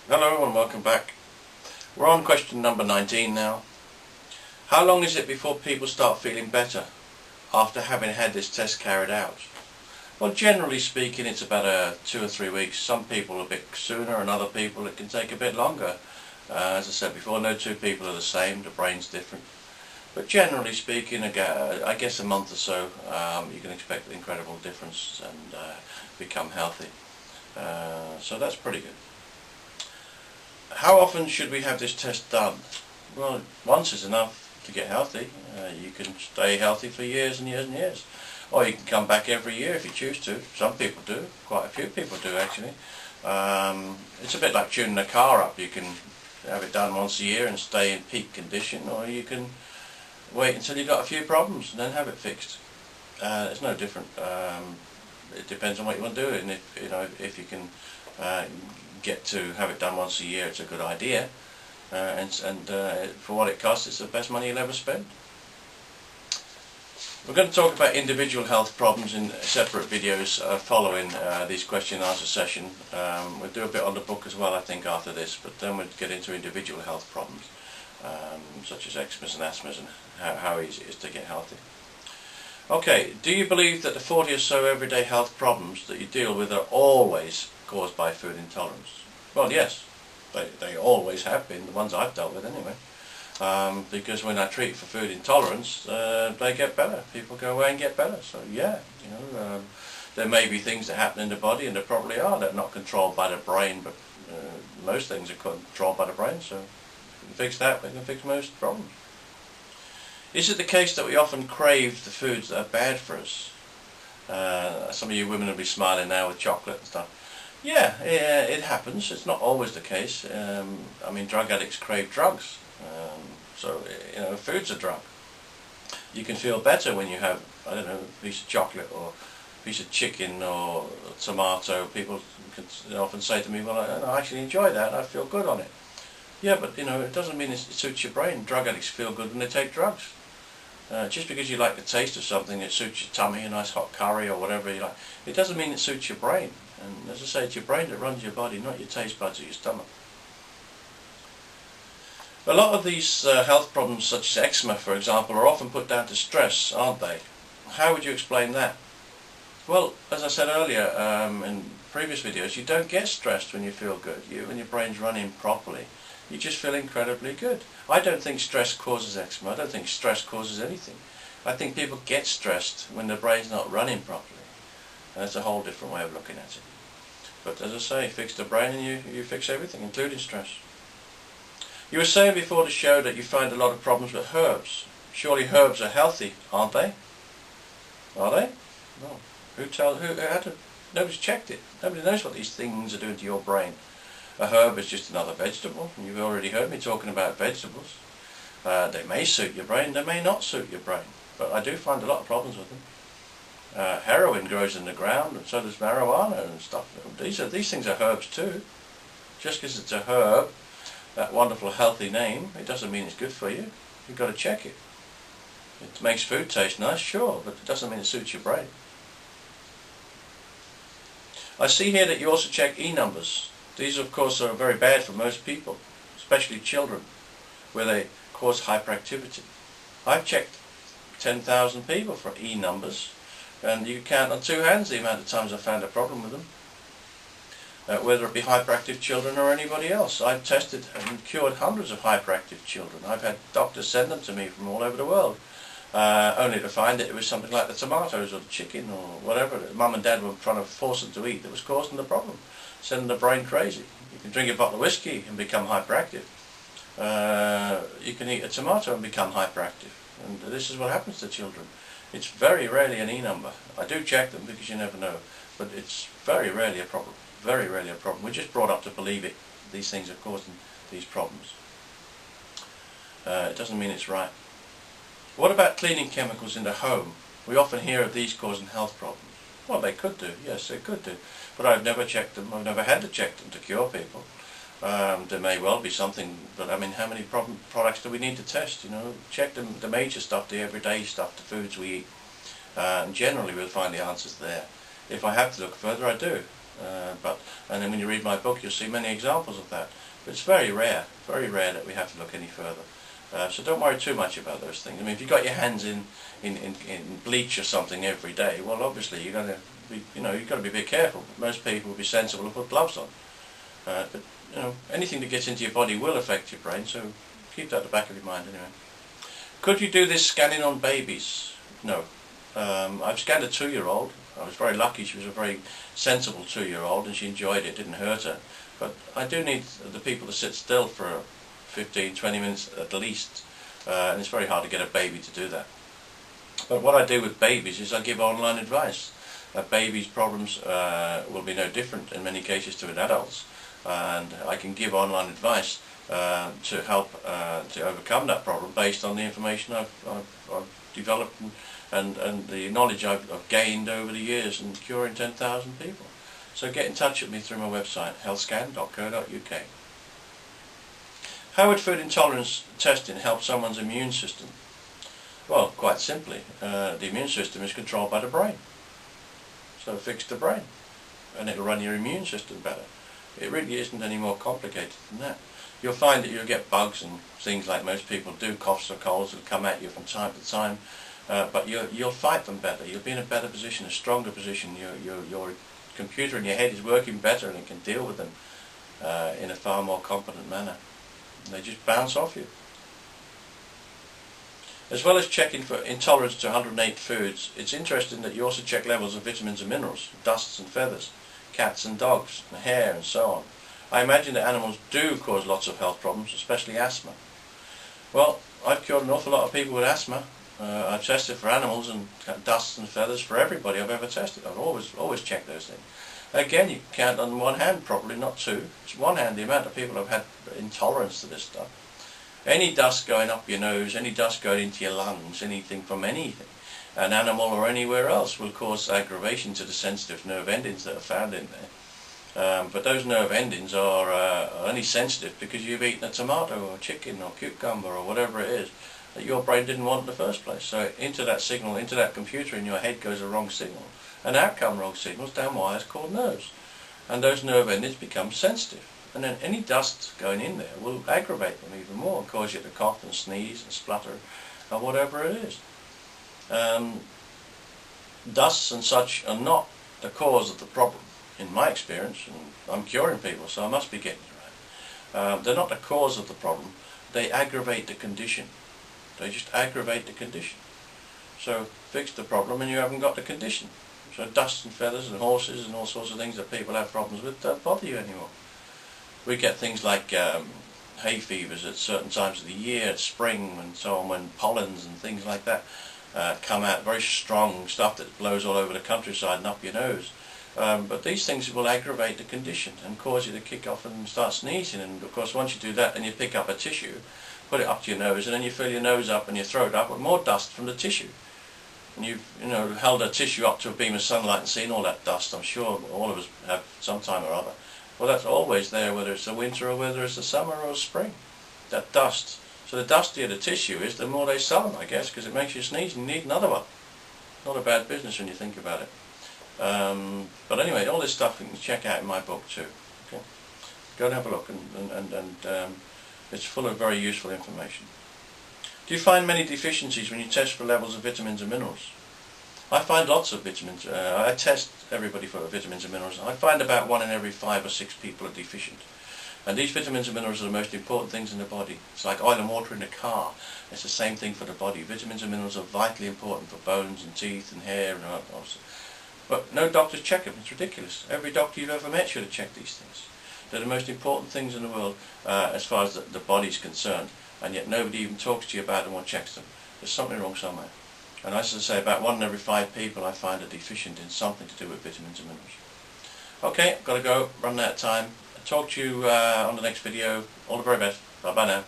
Hello and welcome back. We're on question number 19 now. How long is it before people start feeling better after having had this test carried out? Well, generally speaking, it's about 2 or 3 weeks. Some people a bit sooner, and other people it can take a bit longer. As I said before, no two people are the same, the brain's different. But generally speaking, I guess a month or so, you can expect an incredible difference and become healthy. So that's pretty good. How often should we have this test done? Well, once is enough to get healthy. You can stay healthy for years and years and years. Or you can come back every year if you choose to. Some people do. Quite a few people do, actually. It's a bit like tuning a car up. You can have it done once a year and stay in peak condition, or you can wait until you've got a few problems and then have it fixed. It's no different. It depends on what you want to do, and if you can get to have it done once a year, it's a good idea, and for what it costs, it's the best money you'll ever spend. We're going to talk about individual health problems in separate videos following these question and answer session. We'll do a bit on the book as well, I think, after this, but then we'll get into individual health problems such as eczemas and asthmas and how easy it is to get healthy. Okay, do you believe that the 40 or so everyday health problems that you deal with are always caused by food intolerance? Well, yes, they always have been, the ones I've dealt with anyway. Because when I treat for food intolerance, they get better. People go away and get better. So yeah, there may be things that happen in the body, and there probably are, that are not controlled by the brain, but most things are controlled by the brain, so if we can fix that, we can fix most problems. Is it the case that we often crave the foods that are bad for us? Some of you women will be smiling now with chocolate and stuff. Yeah, it happens. It's not always the case. I mean, drug addicts crave drugs. So, food's a drug. You can feel better when you have, I don't know, a piece of chocolate or a piece of chicken or a tomato. People can often say to me, well, I actually enjoy that. I feel good on it. Yeah, but, it doesn't mean it suits your brain. Drug addicts feel good when they take drugs. Just because you like the taste of something that suits your tummy, a nice hot curry or whatever you like, it doesn't mean it suits your brain. And as I say, it's your brain that runs your body, not your taste buds or your stomach. A lot of these health problems, such as eczema, for example, are often put down to stress, aren't they? How would you explain that? Well, as I said earlier in previous videos, you don't get stressed when you feel good. When your brain's running properly, you just feel incredibly good. I don't think stress causes eczema. I don't think stress causes anything. I think people get stressed when their brain's not running properly. And that's a whole different way of looking at it. But as I say, fix the brain and you fix everything, including stress. You were saying before the show that you find a lot of problems with herbs. Surely herbs are healthy, aren't they? Are they? No. Nobody's checked it. Nobody knows what these things are doing to your brain. A herb is just another vegetable, and you've already heard me talking about vegetables. They may suit your brain, they may not suit your brain, but I do find a lot of problems with them. Heroin grows in the ground, and so does marijuana and stuff. These things are herbs too. Just because it's a herb, that wonderful healthy name, it doesn't mean it's good for you. You've got to check it. It makes food taste nice, sure, but it doesn't mean it suits your brain. I see here that you also check E-numbers. These, of course, are very bad for most people, especially children, where they cause hyperactivity. I've checked 10,000 people for E-numbers, and you can count on two hands the amount of times I've found a problem with them. Whether it be hyperactive children or anybody else. I've tested and cured hundreds of hyperactive children. I've had doctors send them to me from all over the world, only to find that it was something like the tomatoes or the chicken or whatever that Mum and Dad were trying to force them to eat that was causing the problem, sending the brain crazy. You can drink a bottle of whiskey and become hyperactive. You can eat a tomato and become hyperactive. And this is what happens to children. It's very rarely an E-number. I do check them because you never know, but it's very rarely a problem. Very rarely a problem. We're just brought up to believe it. These things are causing these problems. It doesn't mean it's right. What about cleaning chemicals in the home? We often hear of these causing health problems. Well, they could do. Yes, they could do. But I've never checked them. I've never had to check them to cure people. There may well be something, but I mean, how many products do we need to test? Check the major stuff, the everyday stuff, the foods we eat. And generally we'll find the answers there. If I have to look further, I do. And then when you read my book, you'll see many examples of that. But it's very rare that we have to look any further. So don't worry too much about those things. I mean, if you've got your hands in bleach or something every day, well, obviously you're going to be, you've got to be a bit careful. Most people will be sensible and put gloves on. But anything that gets into your body will affect your brain, so keep that at the back of your mind anyway. Could you do this scanning on babies? No. I've scanned a 2-year-old. I was very lucky. She was a very sensible 2-year-old and she enjoyed it, didn't hurt her. But I do need the people to sit still for 15-20 minutes at least, and it's very hard to get a baby to do that. But what I do with babies is I give online advice. Babies' problems will be no different in many cases to an adult's, and I can give online advice to help to overcome that problem based on the information I've developed and the knowledge I've gained over the years in curing 10,000 people. So get in touch with me through my website, healthscan.co.uk. How would food intolerance testing help someone's immune system? Well, quite simply, the immune system is controlled by the brain. So fix the brain and it'll run your immune system better. It really isn't any more complicated than that. You'll find that you'll get bugs and things like most people do, coughs or colds will come at you from time to time, but you'll fight them better. You'll be in a better position, a stronger position. Your computer in your head is working better and it can deal with them in a far more competent manner. They just bounce off you. As well as checking for intolerance to 108 foods, it's interesting that you also check levels of vitamins and minerals, dusts and feathers, cats and dogs, and hair and so on. I imagine that animals do cause lots of health problems, especially asthma. Well, I've cured an awful lot of people with asthma. I've tested for animals and dusts and feathers for everybody I've ever tested. I've always checked those things. Again, you count on one hand, probably not two. It's one hand the amount of people who've had intolerance to this stuff. Any dust going up your nose, any dust going into your lungs, anything from anything, an animal or anywhere else will cause aggravation to the sensitive nerve endings that are found in there. But those nerve endings are only sensitive because you've eaten a tomato or chicken or cucumber or whatever it is that your brain didn't want in the first place. So into that signal, into that computer in your head goes a wrong signal. And out come wrong signals down wires called nerves. And those nerve endings become sensitive. And then any dust going in there will aggravate them even more and cause you to cough and sneeze and splutter or whatever it is. Dusts and such are not the cause of the problem, in my experience, and I'm curing people, so I must be getting it right. They're not the cause of the problem, they aggravate the condition. They just aggravate the condition. So fix the problem and you haven't got the condition. So dust and feathers and horses and all sorts of things that people have problems with don't bother you anymore. We get things like hay fevers at certain times of the year, at spring and so on, when pollens and things like that come out, very strong stuff that blows all over the countryside and up your nose. But these things will aggravate the condition and cause you to kick off and start sneezing. And of course once you do that, then you pick up a tissue, put it up to your nose, and then you fill your nose up and your throat up with more dust from the tissue. And you've held a tissue up to a beam of sunlight and seen all that dust. I'm sure all of us have some time or other. Well, that's always there, whether it's the winter or whether it's the summer or spring. That dust. So the dustier the tissue is, the more they sell them, I guess, because it makes you sneeze and you need another one. Not a bad business when you think about it. But anyway, all this stuff you can check out in my book too. Okay? Go and have a look, and it's full of very useful information. Do you find many deficiencies when you test for levels of vitamins and minerals? I find lots of vitamins. I test everybody for vitamins and minerals. I find about 1 in every 5 or 6 people are deficient. And these vitamins and minerals are the most important things in the body. It's like oil and water in a car. It's the same thing for the body. Vitamins and minerals are vitally important for bones and teeth and hair and all. But no doctors check them. It's ridiculous. Every doctor you've ever met should have checked these things. They're the most important things in the world as far as the body's concerned. And yet nobody even talks to you about them or checks them. There's something wrong somewhere. And as I say, about 1 in every 5 people I find are deficient in something to do with vitamins and minerals. Okay, I've got to go, run out of time. I'll talk to you on the next video. All the very best. Bye bye now.